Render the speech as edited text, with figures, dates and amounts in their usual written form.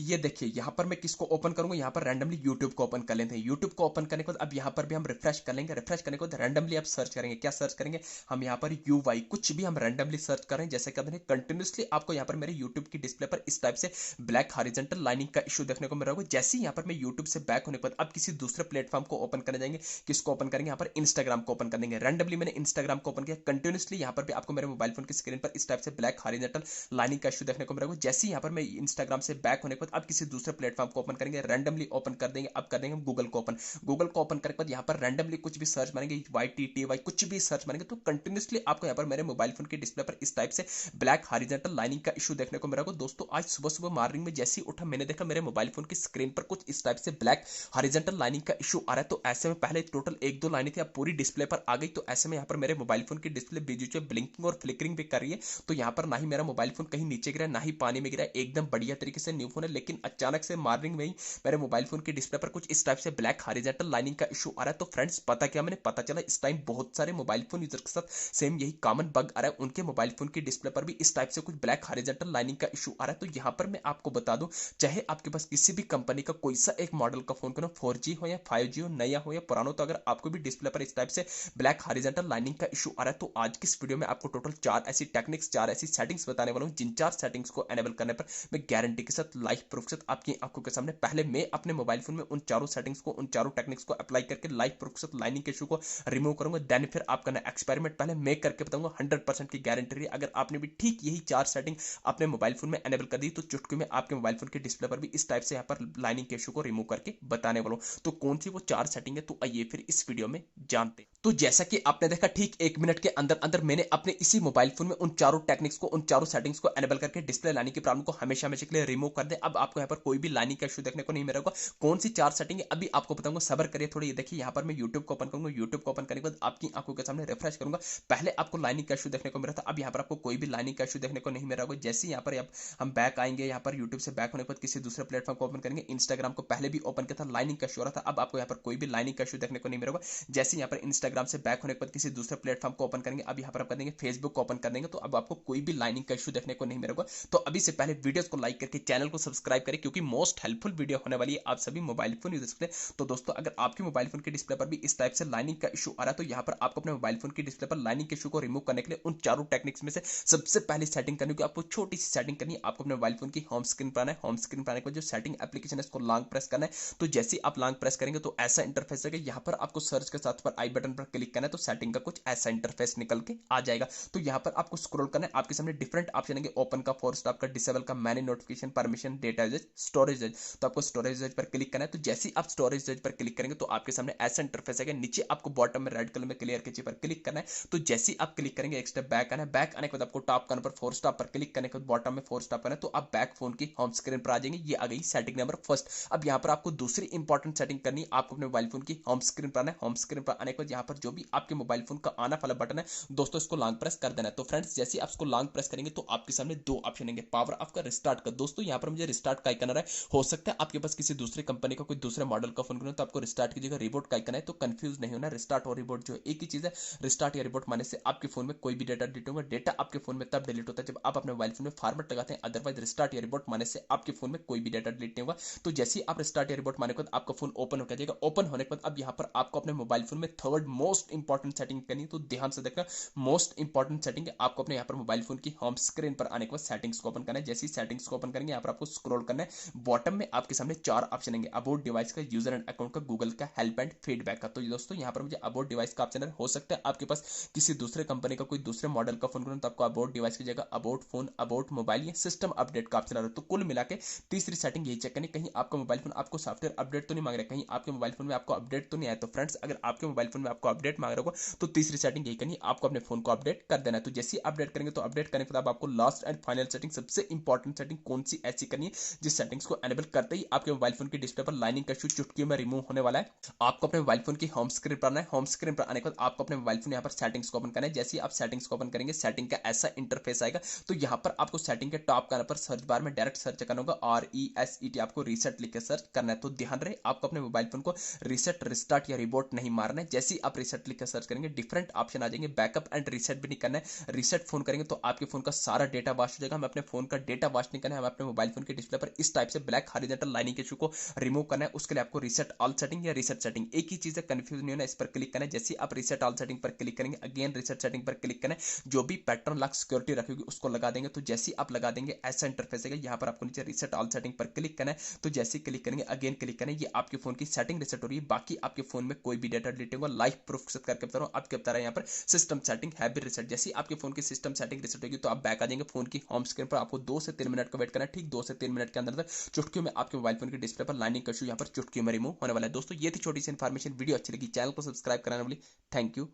ये देखिए यहाँ पर मैं किसको ओपन करूंगा, यहाँ पर रैंडमली यूट्यूब को ओपन कर लेते हैं। यूट्यूब को ओपन करने के बाद अब यहाँ पर भी हम रिफ्रेश कर लेंगे। रिफ्रेश करने के बाद रैंडमली आप सर्च करेंगे, क्या सर्च करेंगे हम यहाँ पर यू वाई, कुछ भी हम रैंडमली सर्च करें। जैसे कि कंटिन्यूसली आपको यहाँ पर मेरे यूट्यूब की डिस्प्ले पर इस टाइप से ब्लैक हॉरिजॉन्टल लाइनिंग का इशू देखने को मिल रहा होगा। जैसे ही यहाँ पर मैं यूट्यूब से बैक होने के बाद अब किसी दूसरे प्लेटफॉर्म को ओपन करने जाएंगे, किसको ओपन करेंगे, यहाँ पर इंस्टाग्राम को ओपन कर देंगे। रैंडमली मैंने इंस्टाग्राम को ओपन किया, कंटिन्यूसली यहाँ पर भी आपको मेरे मोबाइल फोन की स्क्रीन पर इस टाइप से ब्लैक हॉरिजॉन्टल लाइनिंग का इशू देखने को मिल रहा होगा। जैसे ही यहाँ पर मैं इंस्टाग्राम से बैक होने के बाद अब किसी दूसरे प्लेटफॉर्म को ओपन करेंगे, रैंडमली ओपन कर देंगे। अब कर देंगे गूगल को ओपन। गूगल को ओपन करने के बाद यहाँ पर रैंडमली कुछ भी सर्च मारेंगे, वाई टी टी वाई कुछ भी सर्च मारेंगे, तो कंटिन्यूसली आपको यहाँ पर मेरे मोबाइल फोन की डिस्प्ले पर इस टाइप से ब्लैक हॉरिजॉन्टल लाइनिंग का इशू देखने को मिल रहा होगा। दोस्तों आज सुबह सुबह मॉर्निंग में जैसे ही उठा, मैंने देखा मेरे मोबाइल फोन की स्क्रीन पर कुछ इस टाइप से ब्लैक हॉरिजॉन्टल लाइनिंग का इशू आ रहा है। तो ऐसे में पहले टोटल एक दो लाइनें थी, अब पूरी डिस्प्ले पर आ गई। तो ऐसे में यहाँ पर मेरे मोबाइल फोन की डिस्प्ले बीच में ब्लिंकिंग और फ्लिकरिंग भी कर रही है। तो यहाँ पर ना ही मेरा मोबाइल फोन कहीं नीचे गिरा, ना ही पानी में गिरा, एकदम बढ़िया तरीके से न्यू फोन है। लेकिन अचानक से मॉर्निंग में ही मेरे मोबाइल फोन की डिस्प्ले पर कुछ इस टाइप से ब्लैक हॉरिजॉन्टल लाइनिंग का इशू आ रहा है। तो फ्रेंड्स पता क्या, मैंने पता चला इस टाइम बहुत सारे मोबाइल फोन यूजर के साथ सेम यही कॉमन बग आ रहा है। उनके मोबाइल फोन की डिस्प्ले पर भी इस टाइप से कुछ ब्लैक हॉरिजॉन्टल लाइनिंग का इशू आ रहा है। तो यहाँ पर मैं आपको बता दूं, चाहे आपके पास किसी भी कंपनी का कोई सा एक मॉडल का फोन क्यों 4G हो या 5G हो, नया हो या पुराना हो, तो अगर आपको भी डिस्प्ले पर इस टाइप से ब्लैक हॉरिजॉन्टल लाइनिंग का इशू आ रहा है, तो आज की इस वीडियो में आपको टोटल 4 ऐसी टेक्निक्स, 4 ऐसी सेटिंग्स बताने वाला हूं, जिन 4 सेटिंग्स को एनेबल करने पर मैं गारंटी के साथ, लाइव प्रूफ के साथ आपकी आंखों के सामने पहले मैं अपने मोबाइल फोन में उन चारों सेटिंग्स को, उन चारों टेक्निक्स को अप्लाई करके लाइव प्रूफ के साथ लाइनिंग के इशू को रिमूव करूंगा। देन फिर आपका ना एक्सपेरिमेंट पहले मैं करके बताऊंगा। 100% की गारंटी रही, अगर आपने भी ठीक यही 4 सेटिंग अपने मोबाइल फोन में एनेबल कर दी, तो चुटकी में आपके मोबाइल फोन के डिस्प्ले पर भी इस टाइप से यहाँ पर लाइनिंग के इशू को रिमूव करके बताने वाला हूं। तो कौन सी वो 4 सेटिंग है, तो आइए फिर इस वीडियो में जानते हैं। तो जैसा कि आपने देखा, ठीक 1 मिनट के अंदर अंदर मैंने अपने इसी मोबाइल फोन में उन चारों टेक्निक्स को, उन चारों सेटिंग्स को एनेबल करके डिस्प्ले लाइनिंग की प्रॉब्लम को हमेशा हमेशा के लिए रिमूव कर दे। अब आपको यहाँ पर कोई भी लाइनिंग का इशू देखने को नहीं मिलेगा। कौन सी 4 सेटिंग है अभी आपको बताऊंगा, सब्र करिए थोड़ी। ये देखिए यहाँ पर मैं यूट्यूब को ओपन करूंगा। यूट्यूब को ओपन करने के बाद आपकी आंखों के सामने रिफ्रेश करूंगा। पहले आपको लाइनिंग का इशू देखने को मिला था, अब यहाँ पर आपको कोई भी लाइनिंग का इशू देखने को नहीं मिला होगा। जैसे यहाँ पर हम बैक आएंगे, यहाँ पर यूट्यूब से बैक होने के बाद किसी दूसरे प्लेटफॉर्म को ओपन करेंगे। इंस्टाग्राम को पहले भी ओपन किया था, लाइनिंग का इशू हो रहा था, अब आपको यहाँ पर कोई भी लाइनिंग का इशू देखने को नहीं मिलेगा। जैसे यहाँ पर इंस्टाग्राम से बैक होने के बाद किसी दूसरे प्लेटफॉर्म को ओपन करेंगे, अब यहाँ पर आप कर देंगे फेसबुक को ओपन कर देंगे, तो अब आपको कोई भी लाइनिंग का इशू देखने को नहीं मिलेगा। तो अभी से पहले वीडियोस को लाइक करके चैनल को सब्सक्राइब करें, क्योंकि मोस्ट हेल्पफुल वीडियो होने वाली है आप सभी मोबाइल फोन यूजर्स के लिए। तो दोस्तों अगर आपके मोबाइल फोन की डिस्प्ले पर भी इस टाइप से लाइनिंग का इशू आ रहा है, तो यहाँ पर आपको अपने मोबाइल फोन की डिस्प्ले पर लाइनिंग के इशू को रिमूव करने के लिए उन चारों टेक्निक्स में से सबसे पहली सेटिंग करनी होगी। आपको छोटी सी सेटिंग करनी है, आपको अपने मोबाइल फोन की होम स्क्रीन पर आना है। होम स्क्रीन पर आने के बाद जो सेटिंग एप्लीकेशन है इसको लॉन्ग प्रेस करना है। तो जैसे ही आप लॉन्ग प्रेस करेंगे तो ऐसा इंटरफेस है, यहाँ पर आपको सर्च के साथ पर आई बटन पर क्लिक करना है, तो सेटिंग का कुछ ऐसा इंटरफेस निकल के आ जाएगा। तो यहाँ पर आपको स्क्रॉल करना है, आपके सामने डिफरेंट ऑप्शन है, ओपन का, फोर स्टॉप का, डिसेबल का, manage notification, permission, data usage, storage usage. तो आपको स्टोरेज यूजेज पर क्लिक करना है। तो जैसे ही आप स्टोरेज यूजेज पर क्लिक करेंगे तो आपके सामने ऐसा इंटरफेस है, नीचे आपको बॉटम में रेड कलर में क्लियर के पर क्लिक करना है। तो जैसे ही आप क्लिक करेंगे एक स्टेप बैक आना है। बैक आने के बाद आपको टॉप करने पर फोर स्टॉप पर क्लिक करने के बाद बॉटम में फोर स्टॉप करना है, तो आप बैक फोन की होम स्क्रीन पर आ जाएंगे। ये आ गई सेटिंग नंबर फर्स्ट। अब यहाँ पर आपको दूसरी इंपॉर्टेंट सेटिंग करनी है, आपको अपने मोबाइल फोन की होम स्क्रीन पर आना है। होम स्क्रीन पर आने के बाद यहाँ पर जो भी आपके मोबाइल फोन का आना वाला बटन है दोस्तों, इसको लॉन्ग प्रेस कर देना है। तो फ्रेंड्स जैसे ही आप इसको लॉन्ग प्रेस करेंगे तो आपके सामने दो ऑप्शन होंगे, पावर ऑफ का, रिस्टार्ट का। दोस्तों यहाँ पर मुझे रिस्टार्ट का आइकन आ रहा है, हो सकता है आपके पास किसी दूसरे कंपनी का कोई दूसरे मॉडल का फोन करें तो आपको रिस्टार्ट कीजिएगा, रिबोट का आइकन है। तो कंफ्यूज नहीं होना, रिस्टार्ट और रिबोट जो एक ही चीज है। रिस्टार्ट या रिबोट माने से आपके फोन में कोई भी डेटा डिलीट होगा। डेटा आपके फोन में तब डिलीट होता है जब आप अपने मोबाइल फोन में फॉर्मेट लगाते हैं, अदरवाइज रिस्टार्ट या रिबोट माने से आपके फोन में कोई भी डेटा डिलीट नहीं होगा। तो जैसे ही आप रिस्टार्ट या रिबोट माने के बाद आपका फोन ओपन हो जाएगा। ओपन होने के बाद अब यहाँ पर आपको अपने मोबाइल फोन में थर्ड मोस्ट इंपॉर्टेंट सेटिंग करनी है। तो ध्यान से देखना, मोस्ट इंपॉर्टेंट सेटिंग है, आपको अपने यहाँ पर मोबाइल फोन की होम स्क्रीन पर आने के बाद सेटिंग्स को ओपन करना है। जैसे ही सेटिंग्स को ओपन करेंगे यहाँ पर आपको स्क्रॉल करना है। बॉटम में आपके सामने 4 ऑप्शन होंगे, अबाउट डिवाइस का, यूजर एंड अकाउंट का, गूगल का, हेल्प एंड फीडबैक का। तो दोस्तों यहाँ पर मुझे अबाउट डिवाइस का ऑप्शन है, हो सकता है आपके पास किसी दूसरे कंपनी का कोई दूसरे मॉडल का फोन करूँ तो आपको अबाउट डिवाइस की जगह अबाउट फोन, अबाउट मोबाइल या सिस्टम अपडेट का ऑप्शन आ रहा है। तो कुल मिला के तीसरी सेटिंग यही चेक करनी, कहीं आपका मोबाइल फोन आपको सॉफ्टवेयर अपडेट तो नहीं मांग रहा, कहीं आपके मोबाइल फोन में आपको अपडेट तो नहीं आया। तो फ्रेंड्स अगर आपके मोबाइल फोन में आपको अपडेट मांग रहा होगा तो तीसरी सेटिंग यही करनी, आपको अपने फोन को अपडेट कर देना है। तो जैसे ही अपडेट करेंगे तो अपडेट करने के बाद आपको लास्ट एंड फाइनल सेटिंग, सबसे इंपॉर्टेंट सेटिंग कौन सी ऐसी करनी है जिस सेटिंग्स को एनेबल करते ही आपके मोबाइल फोन की डिस्प्ले पर लाइनिंग का इशू चुटकी में रिमूव होने वाला है। आपको अपने मोबाइल फोन की होम स्क्रीन पर आना है। होम स्क्रीन पर आने के बाद आपको अपने मोबाइल फोन यहाँ पर सेटिंग्स को ओपन करना है। जैसे ही आप सेटिंग्स को ओपन करेंगे सेटिंग का ऐसा इंटरफेस आएगा। तो यहाँ पर आपको सेटिंग के टॉप करने पर सर्च बार में डायरेक्ट सर्च करना होगा, RESET, आपको रीसेट लिख के सर्च करना है। तो ध्यान रहे आपको अपने मोबाइल फोन को रीसेट, रिस्टार्ट या रिबोट नहीं मारना है। जैसे ही आप रीसेट लिख कर सर्च करेंगे डिफरेंट ऑप्शन आ जाएंगे, बैकअप एंड रीसेट भी नहीं करना है। रीसेट फोन करेंगे तो आपके फोन का सारा डेटा वॉश हो जाएगा। हमें अपने फोन का डेटा वॉश नहीं करना है, हमें अपने मोबाइल फोन की डिस्प्ले डिस्प्ले पर इस टाइप से ब्लैक हॉरिजॉन्टल लाइनिंग के इशू को रिमूव करना है। उसके लिए आपको रीसेट ऑल सेटिंग या रीसेट सेटिंग एक ही चीज है, कंफ्यूज नहीं होना, इस पर क्लिक करना है। जैसे आप रीसेट ऑल सेटिंग पर क्लिक करेंगे, अगेन रीसेट सेटिंग पर क्लिक करना है, जो भी पैटर्न लॉक सिक्योरिटी रखेगी उसको लगा देंगे। तो जैसे आप लगा देंगे ऐसा इंटरफेस है, यहाँ पर आपको नीचे रीसेट ऑल सेटिंग पर क्लिक करना है। तो जैसे ही क्लिक करेंगे, अगेन क्लिक करें, ये आपके फोन की सेटिंग रीसेट हो रही है। बाकी आपके फोन में कोई भी डाटा डिलीट होगा, लाइव प्रूफ के साथ करके बता रहा हूँ। आपके बता रहा है यहाँ पर system setting have been reset. जैसे आपके फोन की सिस्टम सेटिंग रीसेट होगी तो आप बैक आ जाएंगे फोन की होम स्क्रीन पर। आपको 2 से 3 मिनट का वेट करना है, ठीक 2 से 3 मिनट के अंदर चुटकियों में आपके मोबाइल फोन की डिस्प्ले पर लाइनिंग का इशू यहाँ पर चुटकियों में रिमूव होने वाला है। दोस्तों ये थी छोटी सी इन्फॉर्मेशन, वीडियो अच्छी लगी चैनल को सब्सक्राइब कराने वाली। Thank you.